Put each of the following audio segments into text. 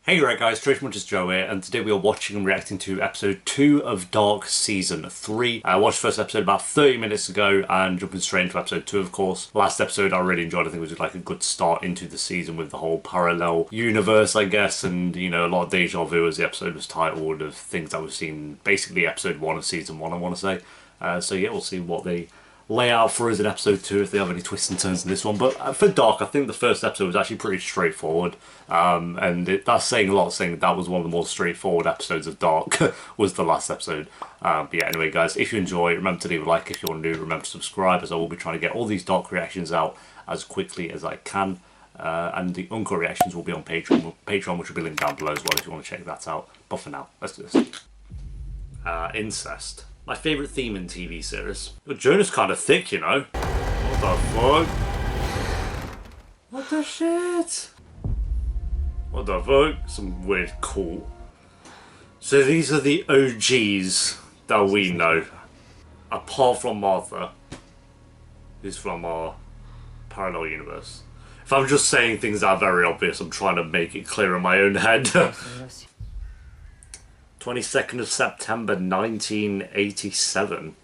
Hey right guys, Trace Much is Joe here, and today we are watching and reacting to episode 2 of Dark Season 3. I watched the first episode about 30 minutes ago and jumping straight into episode 2 of course. Last episode I really enjoyed. I think it was like a good start into the season with the whole parallel universe I guess, and you know, a lot of deja vu as the episode was titled of things that we've seen basically episode 1 of season 1 I want to say. So yeah, we'll see what they lay out for us in episode 2 if they have any twists and turns in this one. But for Dark, I think the first episode was actually pretty straightforward, and that's saying a lot, saying that was one of the more straightforward episodes of Dark was the last episode. But yeah, anyway guys, if you enjoy, remember to leave a like. If you're new, remember to subscribe, as I will be trying to get all these Dark reactions out as quickly as I can. And the uncut reactions will be on Patreon, which will be linked down below as well if you want to check that out. But for now, let's do this. Incest. My favourite theme in TV series. But Jonah's kind of thick, you know. What the fuck? What the shit? What the fuck? Some weird call. So these are the OGs that we know. Apart from Martha, who's from our parallel universe. If I'm just saying things that are very obvious, I'm trying to make it clear in my own head. 22nd of September 1987.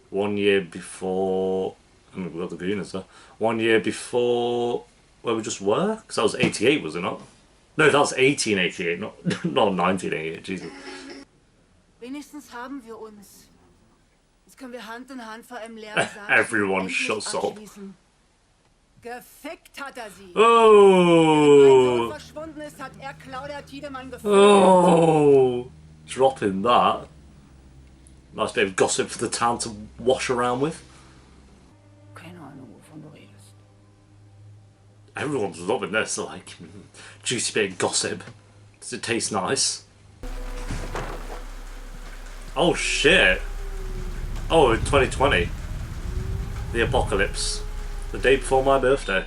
1 year before... I mean, we got the Gooners there. 1 year before where we just were? Because that was 88, was it not? No, that was 1888, not 1988, Jesus. Wenigstens haben wir uns. Jetzt können wir Hand in Hand vor einem leeren Sarg Everyone shuts up. Gefickt hat sie. Oh! Verschwunden ist, hat Claudia Tiedemann gefunden. Oh! Dropping that. Nice bit of gossip for the town to wash around with. Keine Ahnung, wovon du redest. Everyone's loving this, like, juicy bit of gossip. Does it taste nice? Oh shit! Oh, 2020. The apocalypse. The day before my birthday.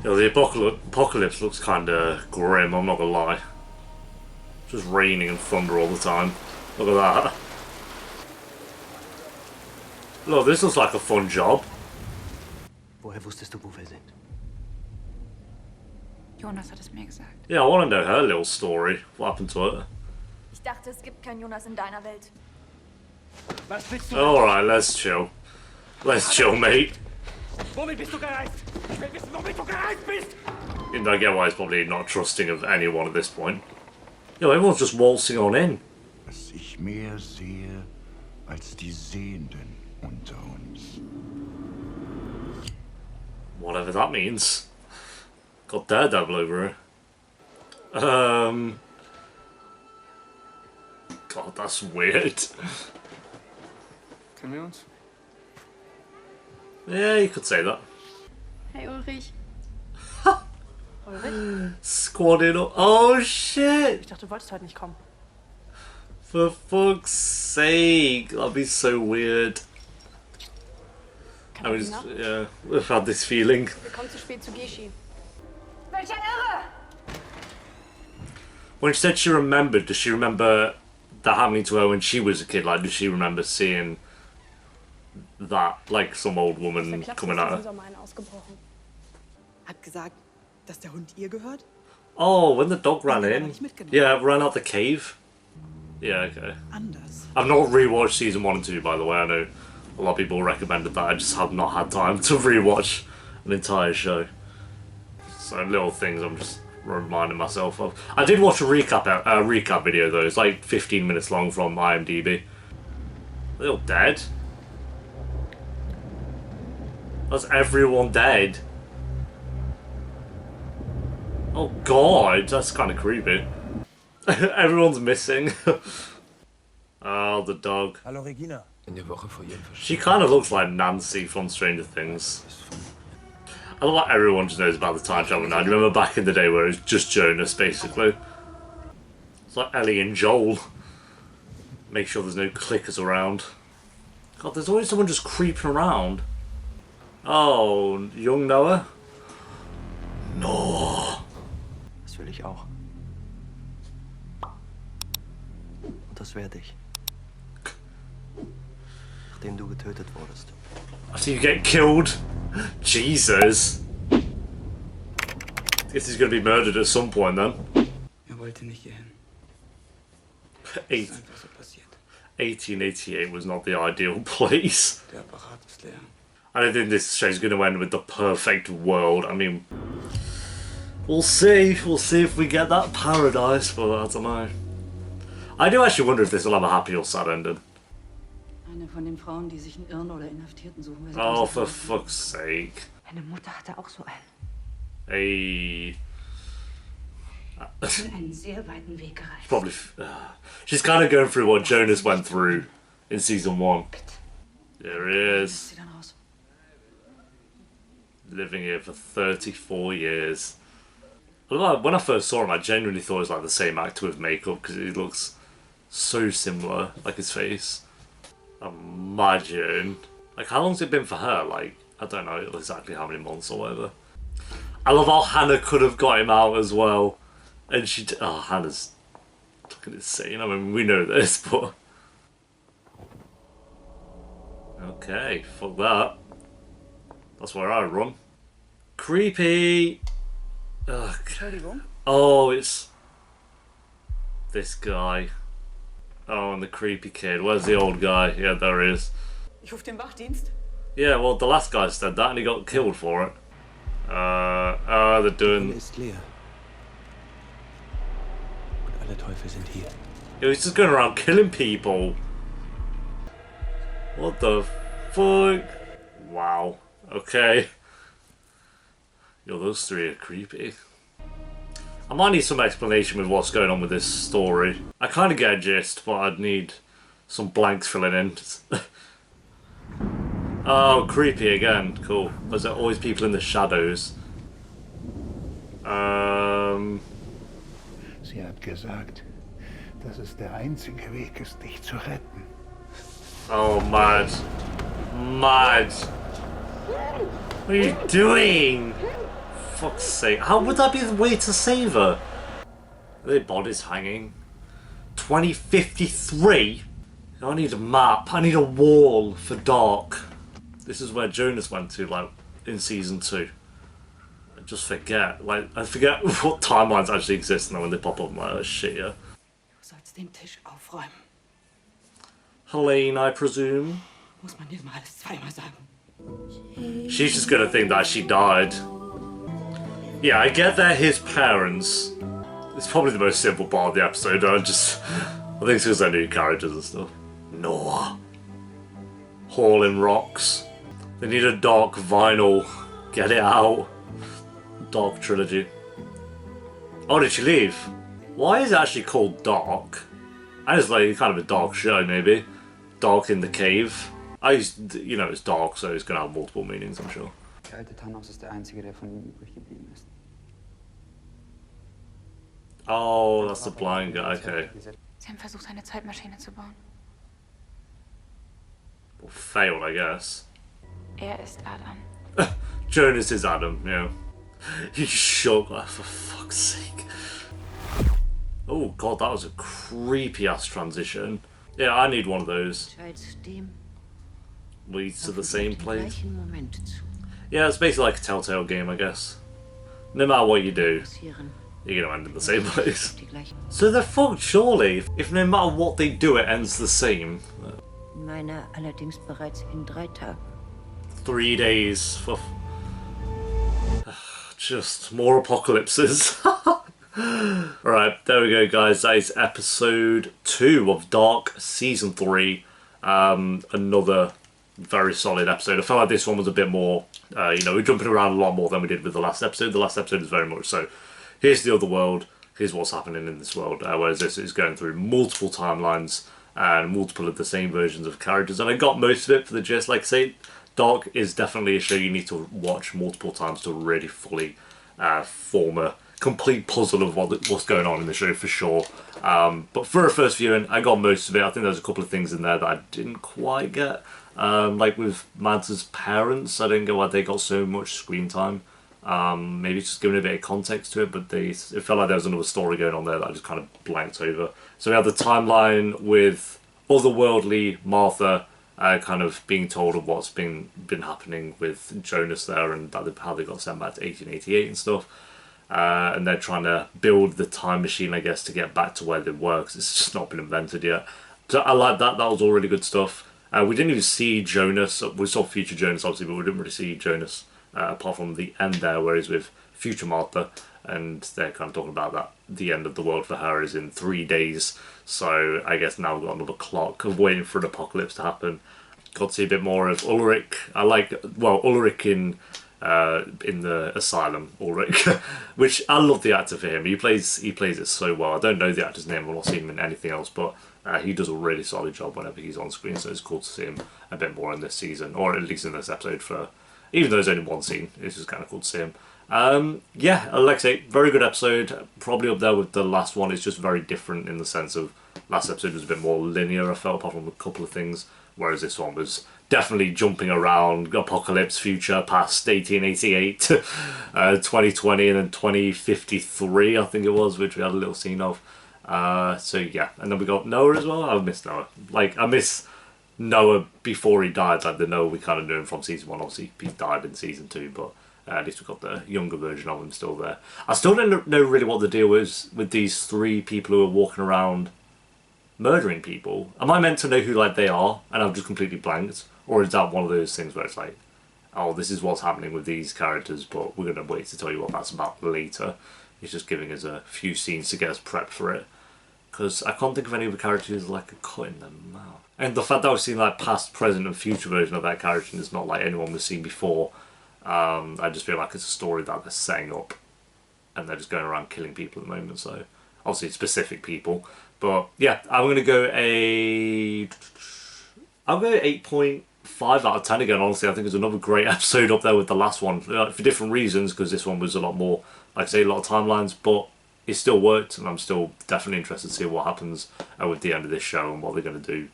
You know, the apocalypse looks kinda grim, I'm not gonna lie. Just raining and thunder all the time. Look at that. Look, this looks like a fun job. Woher wusstest du, wo wir sind? Jonas hat es mir gesagt. Yeah, I want to know her little story. What happened to her? Ich dachte, es gibt keinen Jonas in deiner Welt. Was willst du? Alright, let's chill. Let's chill, mate. Womit bist du gereist? Ich will wissen, womit du gereist bist! And I get why he's probably not trusting of anyone at this point. Yo, everyone's just waltzing on in. Dass ich mehr sehe als die Sehenden unter uns. Whatever that means. Got Daredevil over her. God, that's weird. Kennen wir uns? Yeah, you could say that. Hey Ulrich. Ulrich? Squatting up. Oh shit! Ich dachte, du wolltest heute nicht kommen. For fuck's sake, that'd be so weird. I was, yeah, I've had this feeling. Wir kommen zu spät zu Geschi. Welcher Irre! When she said she remembered, does she remember that happening to her when she was a kid? Like, does she remember seeing that, like some old woman coming at her? Hat gesagt, dass der Hund ihr gehört? Oh, when the dog ran in? Yeah, ran out the cave. Yeah, okay. Anders. I've not rewatched season 1 and 2, by the way. I know a lot of people recommended that. I just have not had time to rewatch an entire show. So little things I'm just reminding myself of. I did watch a recap video though. It's like 15 minutes long from IMDb. They're all dead. That's everyone dead. Oh god, that's kind of creepy. Everyone's missing. Oh, the dog. Hallo Regina. In der Woche vor ihrem She kind of looks like Nancy from Stranger Things. I love like everyone just knows about the time travel now. Do you remember back in the day where it was just Jonas, basically? It's like Ellie and Joel. Make sure there's no clickers around. God, there's always someone just creeping around. Oh, young Noah? No. Das will ich auch. Und das werde ich. Nachdem du getötet wurdest. After you get killed? Jesus. Guess he's going to be murdered at some point then. Wollte nicht gehen. Eight. Ist einfach so passiert. 1888 was not the ideal place. Der Apparat ist leer. I don't think this show's going to end with the perfect world. I mean, we'll see. We'll see if we get that paradise, but I don't know. I do actually wonder if this will have a happy or sad ending. Eine von den Frauen, die sich einen Irren oder Inhaftierten suchen, weil sie Oh, Angst for haben. fuck's sake. Meine Mutter hatte auch so einen. Hey. Einen sehr weiten Weg gereist. Probably. She's kind of going through what Jonas went through in season 1. There he is. Sie dann raus. Living here for 34 years. Well, when I first saw him, I genuinely thought it was like the same actor with makeup because he looks so similar, like his face. Imagine. Like, how long's it been for her? Like, I don't know exactly how many months or whatever. I love how Hannah could have got him out as well. And she... Oh, Hannah's fucking insane. I mean, we know this, but... Okay, fuck that. That's where I run. Creepy! Ugh. Oh, it's... this guy. Oh, and the creepy kid. Where's the old guy? Yeah, there he is. Ich rufe den Wachdienst. Yeah, well, the last guy said that and he got killed for it. They're doing... ist leer. Und alle Teufel sind hier. He's just going around killing people. What the fuck? Wow. Okay. Yo, those three are creepy. I might need some explanation with what's going on with this story. I kind of get a gist, but I'd need some blanks filling in. Oh, creepy again. Cool. Was there always people in the shadows? Sie hat gesagt, dass es der einzige Weg ist, dich zu retten. Oh, mad. Mad. What are you doing? Fuck's sake. How would that be the way to save her? Their bodies hanging. 2053? I need a map. I need a wall for dark. This is where Jonas went to, like, in season 2. I just forget. Like, I forget what timelines actually exist now when they pop up. I'm like, oh shit, yeah. Du sollst den Tisch aufräumen. Helene, I presume. Muss man dir mal alles zweimal sagen. She's just gonna think that she died. Yeah, I get they're his parents. It's probably the most simple part of the episode. I think it's because they're new characters and stuff. Noah. Hauling rocks. They need a dark vinyl. Get it out. Dark trilogy. Oh, did she leave? Why is it actually called Dark? I just like kind of a dark show, maybe. Dark in the cave. You know, it's dark, so it's gonna have multiple meanings, I'm sure. Der alte Thanos ist der einzige, der von ihm übrig geblieben ist. Oh, that's the blind guy, okay. Sie haben versucht, eine Zeitmaschine zu bauen. Well, failed, I guess. Ist Adam. Jonas is Adam, yeah. He's shook, like, for fuck's sake. Oh god, that was a creepy ass transition. Yeah, I need one of those. Leads to the same place. Yeah, it's basically like a Telltale game, I guess. No matter what you do, you're gonna end in the same place. So they're fucked, surely. If no matter what they do, it ends the same. Meiner allerdings bereits in 3 Tagen. 3 days for... Just more apocalypses. Alright, there we go guys. That is episode 2 of Dark Season 3. Another very solid episode. I felt like this one was a bit more, you know, we're jumping around a lot more than we did with the last episode. The last episode is very much so, here's the other world, here's what's happening in this world, whereas this is going through multiple timelines and multiple of the same versions of characters, and I got most of it for the gist. Like I say, Dark is definitely a show you need to watch multiple times to really fully form a complete puzzle of what's going on in the show, for sure. But for a first viewing, I got most of it. I think there's a couple of things in there that I didn't quite get. Like with Mads' parents, I didn't get why they got so much screen time. Maybe just giving a bit of context to it, but it felt like there was another story going on there that I just kind of blanked over. So we had the timeline with otherworldly Martha kind of being told of what's been happening with Jonas there, and how they got sent back to 1888 and stuff. and they're trying to build the time machine, I guess, to get back to where they were, because it's just not been invented yet. So I like that. That was all really good stuff. We didn't even see Jonas. We saw future Jonas, obviously, but we didn't really see Jonas apart from the end there, where he's with future Martha, and they're kind of talking about that the end of the world for her is in 3 days. So I guess now we've got another clock of waiting for an apocalypse to happen. Got to see a bit more of Ulrich. I like, well, Ulrich in the asylum, Ulrich, which I love the actor for him. He plays it so well. I don't know the actor's name. I've not seen him in anything else, but he does a really solid job whenever he's on screen. So it's cool to see him a bit more in this season, or at least in this episode. For even though there's only one scene, it's just kind of cool to see him. Yeah, like I say, very good episode. Probably up there with the last one. It's just very different in the sense of last episode was a bit more linear, I felt, apart from a couple of things, whereas this one was definitely jumping around apocalypse, future, past 1888, 2020, and then 2053, I think it was, which we had a little scene of. So yeah, and then we got Noah as well. I miss Noah. Like, I miss Noah before he died, like the Noah we kind of knew him from season 1. Obviously, he died in season 2, but at least we got the younger version of him still there. I still don't know really what the deal is with these 3 people who are walking around murdering people. Am I meant to know who like they are and I've just completely blanked? Or is that one of those things where it's like, oh, this is what's happening with these characters, but we're going to wait to tell you what that's about later. He's just giving us a few scenes to get us prepped for it. Because I can't think of any of the characters like a cut in the mouth. And the fact that I've seen like past, present and future version of that character is not like anyone we've seen before. I just feel like it's a story that they're setting up and they're just going around killing people at the moment. So obviously specific people. But yeah, I'm going to go I'll go 8.5 out of 10 again, honestly. I think it's another great episode up there with the last one. For different reasons, because this one was a lot more, like I say, a lot of timelines, but it still worked, and I'm still definitely interested to see what happens with the end of this show and what they're going to do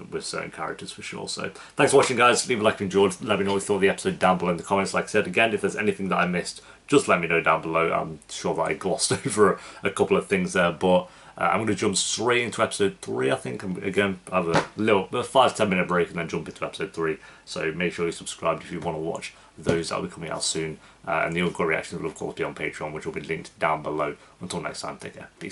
with certain characters for sure. So thanks for watching, guys. Leave a like if you enjoyed. Let me know what you thought of the episode down below in the comments. Like I said, again, if there's anything that I missed, just let me know down below. I'm sure that I glossed over a couple of things there, but I'm going to jump straight into episode 3, I think. Again, I have a little 5-10 minute break and then jump into episode 3. So make sure you're subscribed if you want to watch those. That'll be coming out soon. And the other reactions will, of course, be on Patreon, which will be linked down below. Until next time, take care. Peace.